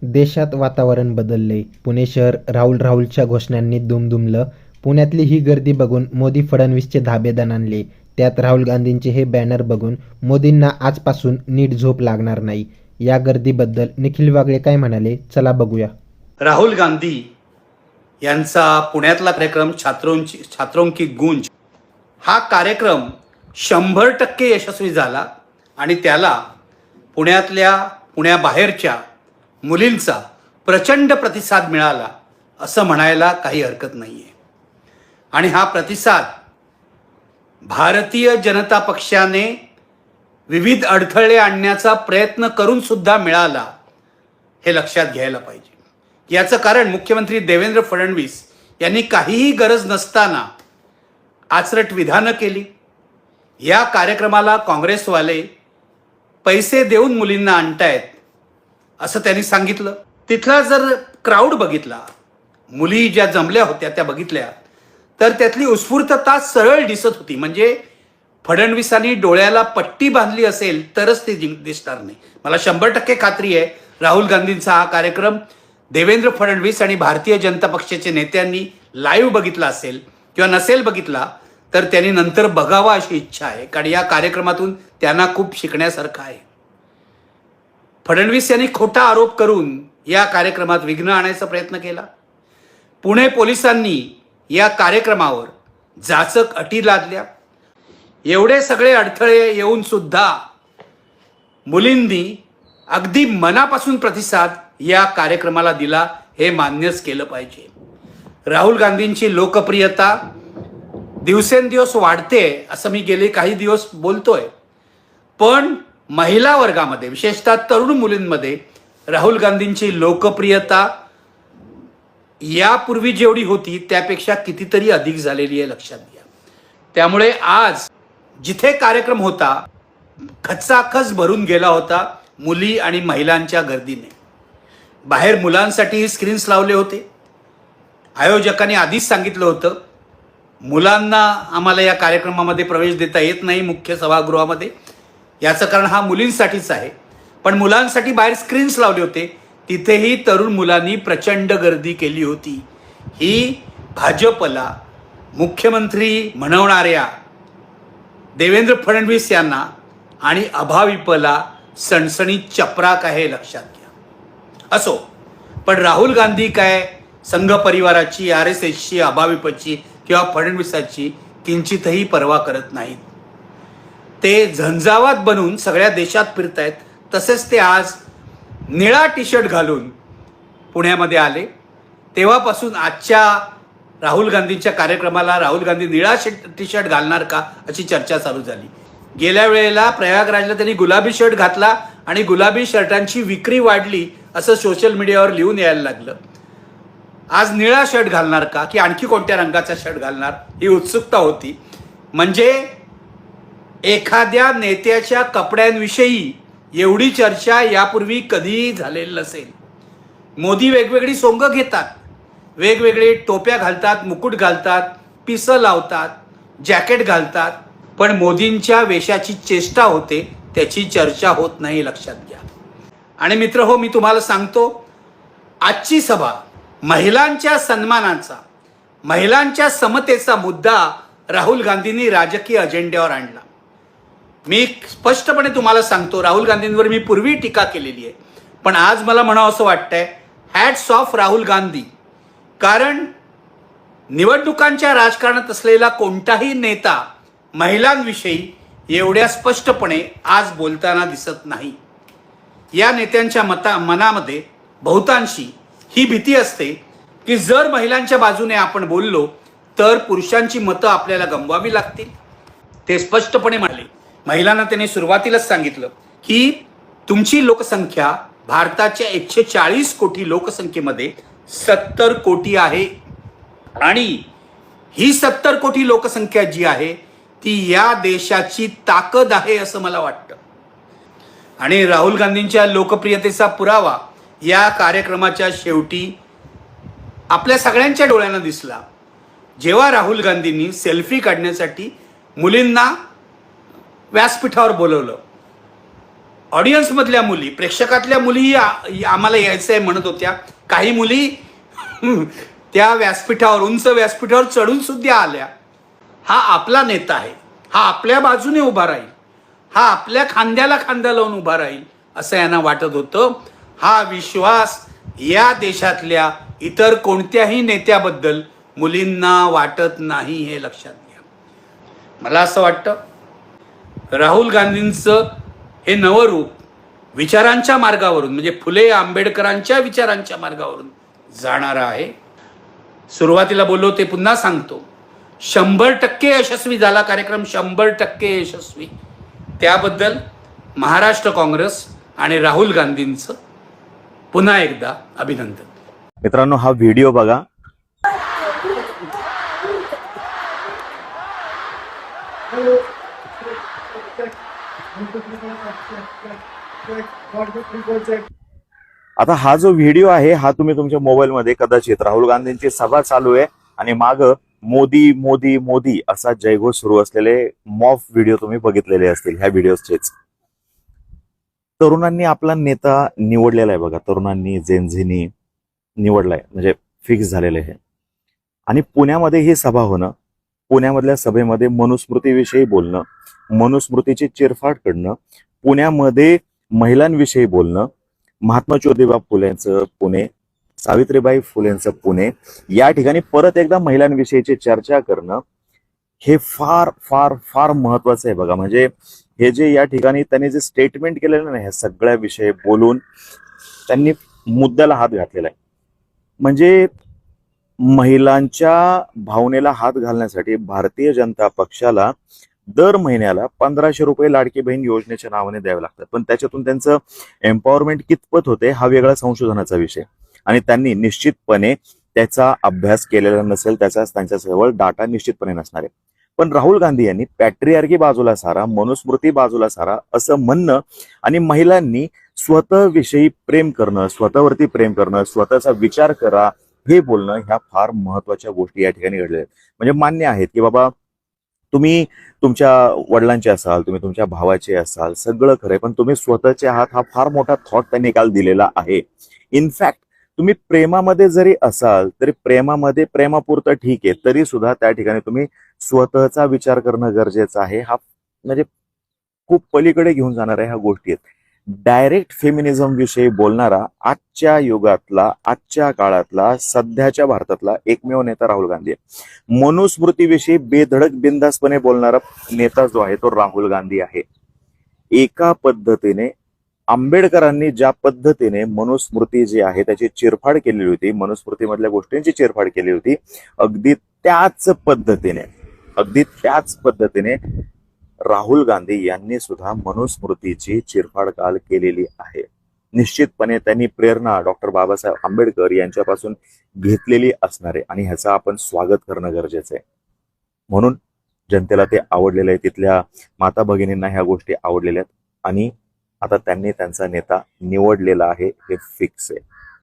देशात वातावरण बदलले. पुणे शहर राहुलच्या घोषणांनी दुमदुमलं. पुण्यातली ही गर्दी बघून मोदी फडणवीसचे धाबे दणाणले. त्यात राहुल गांधींचे हे बॅनर बघून मोदींना आजपासून नीट झोप लागणार नाही. या गर्दीबद्दल निखिल वागळे काय म्हणाले, चला बघूया. राहुल गांधी यांचा पुण्यातला कार्यक्रम छात्रों की गूंज हा कार्यक्रम 100% यशस्वी झाला आणि त्याला पुण्याबाहेरच्या मुलींचा प्रचंड प्रतिसाद मिळाला असं म्हणायला काही हरकत नाहीये. आणि हा प्रतिसाद भारतीय जनता पक्षाने विविध अडथळे आणण्याचा प्रयत्न करून सुद्धा मिळाला हे लक्षात घ्यायला पाहिजे. याचं कारण मुख्यमंत्री देवेंद्र फडणवीस यांनी काहीही गरज नसताना आचरट विधानं केली. या कार्यक्रमाला काँग्रेसवाले पैसे देऊन मुलींना आणतायत असं त्यांनी सांगितलं. तिथला जर क्राऊड बघितला, मुली ज्या जमल्या होत्या त्या बघितल्या, तर त्यातली उत्स्फूर्तता सरळ दिसत होती. म्हणजे फडणवीसांनी डोळ्याला पट्टी बांधली असेल तरच ते दिसणार नाही. मला 100% खात्री आहे राहुल गांधींचा हा कार्यक्रम देवेंद्र फडणवीस आणि भारतीय जनता पक्षाच्या नेत्यांनी लाईव्ह बघितला असेल किंवा नसेल बघितला तर त्यांनी नंतर बघावा अशी इच्छा आहे. कारण या कार्यक्रमातून त्यांना खूप शिकण्यासारखं आहे. फडणवीस यांनी खोटा आरोप करून या कार्यक्रमात विघ्न आणायचा प्रयत्न केला. पुणे पोलिसांनी या कार्यक्रमावर जाचक अटी लादल्या. एवढे सगळे अडथळे येऊन सुद्धा मुलींनी अगदी मनापासून प्रतिसाद या कार्यक्रमाला दिला, हे मान्यच केलं पाहिजे. राहुल गांधींची लोकप्रियता दिवसेंदिवस वाढते असं मी गेले काही दिवस बोलतोय. पण महिला वर्गामध्ये, विशेषतः तरुण मुलींमध्ये राहुल गांधींची लोकप्रियता यापूर्वी जेवढी होती त्यापेक्षा कितीतरी अधिक झालेली आहे, लक्षात घ्या. त्यामुळे आज जिथे कार्यक्रम होता खचाखच भरून गेला होता मुली आणि महिलांच्या गर्दीने. बाहेर मुलांसाठी स्क्रीन्स लावले होते. आयोजकांनी आधीच सांगितलं होतं मुलांना आम्हाला या कार्यक्रमामध्ये प्रवेश देता येत नाही मुख्य सभागृहामध्ये. याचं कारण हा मुलींसाठीच आहे. पण मुलांसाठी बाहेर स्क्रीन्स लावले होते. तिथेही तरुण मुलांनी प्रचंड गर्दी केली होती. ही भाजपला मुख्यमंत्री म्हणवणाऱ्या देवेंद्र फडणवीस यांना आणि अभाविपला सणसणीत चपराक आहे, लक्षात घ्या. असो, पण राहुल गांधी काय संघ परिवाराची, RSSची, अभाविपची किंवा फडणवीसाची किंचितही पर्वा करत नाहीत. ते झंझावात बनून सगळ्या देशात फिरतायत. तसेच ते आज निळा टी-शर्ट घालून पुण्यामध्ये आले. तेव्हापासून आजच्या राहुल गांधींच्या कार्यक्रमाला राहुल गांधी निळा टी-शर्ट घालणार का अशी चर्चा चालू झाली. गेल्या वेळेला प्रयागराजला त्यांनी गुलाबी शर्ट घातला आणि गुलाबी शर्टांची विक्री वाढली असं सोशल मीडियावर लिहून यायला लागलं. आज निळा शर्ट घालणार का की आणखी कोणत्या रंगाचा शर्ट घालणार ही उत्सुकता होती. म्हणजे एखाद्या नेत्याच्या कपड्यांविषयी एवढी चर्चा यापूर्वी कधीही झालेली नसेल. मोदी वेगवेगळी सोंग घेतात, वेगवेगळे टोप्या घालतात, मुकुट घालतात, पिसं लावतात, जॅकेट घालतात, पण मोदींच्या वेशाची चेष्टा होते त्याची चर्चा होत नाही, लक्षात घ्या. आणि मित्र हो, मी तुम्हाला सांगतो, आजची सभा महिलांच्या सन्मानाचा, महिलांच्या समतेचा मुद्दा राहुल गांधींनी राजकीय अजेंड्यावर आणला. मी स्पष्टपणे तुम्हाला सांगतो, राहुल गांधींवर मी पूर्वी टीका केलेली आहे, पण आज मला म्हणावं असं वाटतंय हॅट्स ऑफ राहुल गांधी. कारण निवडणुकांच्या राजकारणात असलेला कोणताही नेता महिलांविषयी एवढ्या स्पष्टपणे आज बोलताना दिसत नाही. या नेत्यांच्या मनामध्ये बहुतांशी ही भीती असते की जर महिलांच्या बाजूने आपण बोललो तर पुरुषांची मतं आपल्याला गमवावी लागतील. ते स्पष्टपणे म्हणाले. महिलांना त्यांनी सुरुवातीलाच सांगितलं की तुमची लोकसंख्या भारताच्या 140 कोटी लोकसंख्येमध्ये 70 कोटी आहे आणि ही 70 कोटी लोकसंख्या जी आहे ती या देशाची ताकद आहे असं मला वाटतं. आणि राहुल गांधींच्या लोकप्रियतेचा पुरावा या कार्यक्रमाच्या शेवटी आपल्या सगळ्यांच्या डोळ्यांना दिसला, जेव्हा राहुल गांधींनी सेल्फी काढण्यासाठी मुलींना व्यासपीठावर बोलवलं. ऑडियन्समधल्या मुली, प्रेक्षकातल्या मुलीही आम्हाला यायचं आहे म्हणत होत्या. काही मुली त्या व्यासपीठावर, उंच व्यासपीठावर चढून सुद्धा आल्या. हा आपला नेता आहे, हा आपल्या बाजूने उभा राहील, हा आपल्या खांद्याला खांदा लावून उभा राहील असं यांना वाटत होतं. हा विश्वास या देशातल्या इतर कोणत्याही नेत्याबद्दल मुलींना वाटत नाही, हे लक्षात घ्या. मला असं वाटतं राहुल गांधींचं हे नवं रूप विचारांच्या मार्गावरून, म्हणजे फुले आंबेडकरांच्या विचारांच्या मार्गावरून जाणारं आहे. सुरुवातीला बोललो ते पुन्हा सांगतो, 100% यशस्वी झाला कार्यक्रम, 100% यशस्वी. त्याबद्दल महाराष्ट्र काँग्रेस आणि राहुल गांधींचं पुन्हा एकदा अभिनंदन. मित्रांनो, हा व्हिडिओ बघा. आता हा जो व्हिडिओ आहे हा तुम्ही तुमच्या मोबाईल मध्ये कदाचित राहुल गांधींची सभा चालू आहे आणि माग मोदी मोदी मोदी असा जयघोष सुरू असलेले मॉफ व्हिडिओ तुम्ही बघितलेले असतील. ह्या व्हिडिओचेच तरुणांनी आपला नेता निवडलेला आहे बघा. तरुणांनी, जेनझीनी निवडलाय, म्हणजे फिक्स झालेलं आहे. आणि पुण्यामध्ये ही सभा होणं, पुण्यामधल्या सभेमध्ये मनुस्मृतीविषयी बोलणं, मनुस्मृतीची चिरफाड करणं, पुण्यामध्ये महिलांविषयी बोलणं, महात्मा ज्योतिबा फुलेंचं पुणे, सावित्रीबाई फुलेंचं पुणे, या ठिकाणी परत एकदा महिलांविषयीची चर्चा करणं, हे फार फार फार महत्वाचं आहे बघा. म्हणजे हे जे या ठिकाणी त्यांनी जे स्टेटमेंट केलेलं नाही, ह्या सगळ्या विषयी बोलून त्यांनी मुद्द्याला हात घातलेला आहे. म्हणजे महिलांच्या भावनेला हात घालण्यासाठी भारतीय जनता पक्षाला दर महिन्याला 1500 रुपये लाडकी बहीण योजनेच्या नावाने द्यावे लागतात. पण त्याच्यातून त्यांचं एम्पॉवरमेंट कितपत होते हा वेगळा संशोधनाचा विषय, आणि त्यांनी निश्चितपणे त्याचा अभ्यास केलेला नसेल, त्याचाच त्यांच्याजवळ डाटा निश्चितपणे नसणार आहे. पण राहुल गांधी यांनी पॅट्रियार्की बाजूला सारा, मनुस्मृती बाजूला सारा असं म्हणणं आणि महिलांनी स्वतःविषयी प्रेम करणं, स्वतःवरती प्रेम करणं, स्वतःचा विचार करा हे बोलणं, ह्या फार महत्वाच्या गोष्टी या ठिकाणी घडलेल्या आहेत. म्हणजे मान्य आहेत की बाबा तुम्ही तुमच्या वडिलांचे असाल, तुम्ही तुमच्या भावाचे असाल, सगळं खरंय, पण तुम्ही स्वतःचे आहात हा फार मोठा थॉट त्यांनी काल दिलेला आहे. इनफॅक्ट तुम्ही प्रेमामध्ये जरी असाल तरी प्रेमामध्ये प्रेमापुरतं ठीक आहे, तरी सुद्धा त्या ठिकाणी तुम्ही स्वतःचा विचार करणं गरजेचं आहे. हा म्हणजे खूप पलीकडे घेऊन जाणाऱ्या ह्या गोष्टी आहेत. डायरेक्ट फेमिनिझम विषयी बोलणारा आजच्या युगातला, आजच्या काळातला, सध्याच्या भारतातला एकमेव नेता राहुल गांधी आहे. मनुस्मृतीविषयी बेधडक बिनधास्तपणे बोलणारा नेता जो आहे तो राहुल गांधी आहे. एका पद्धतीने आंबेडकरांनी ज्या पद्धतीने मनुस्मृती जी आहे त्याची चिरफाड केलेली होती, मनुस्मृतीमधल्या गोष्टींची चिरफाड केली होती, अगदी त्याच पद्धतीने राहुल गांधी यांनी सुद्धा मनुस्मृतीची चिरफाड काल केलेली आहे. निश्चितपणे त्यांनी प्रेरणा डॉक्टर बाबासाहेब आंबेडकर यांच्यापासून घेतलेली असणार आहे आणि ह्याचं आपण स्वागत करणं गरजेचं आहे. म्हणून जनतेला ते आवडलेलं आहे, तिथल्या माता भगिनींना ह्या गोष्टी आवडलेल्या आहेत आणि आता त्यांनी त्यांचा नेता निवडलेला आहे, हे फिक्स आहे.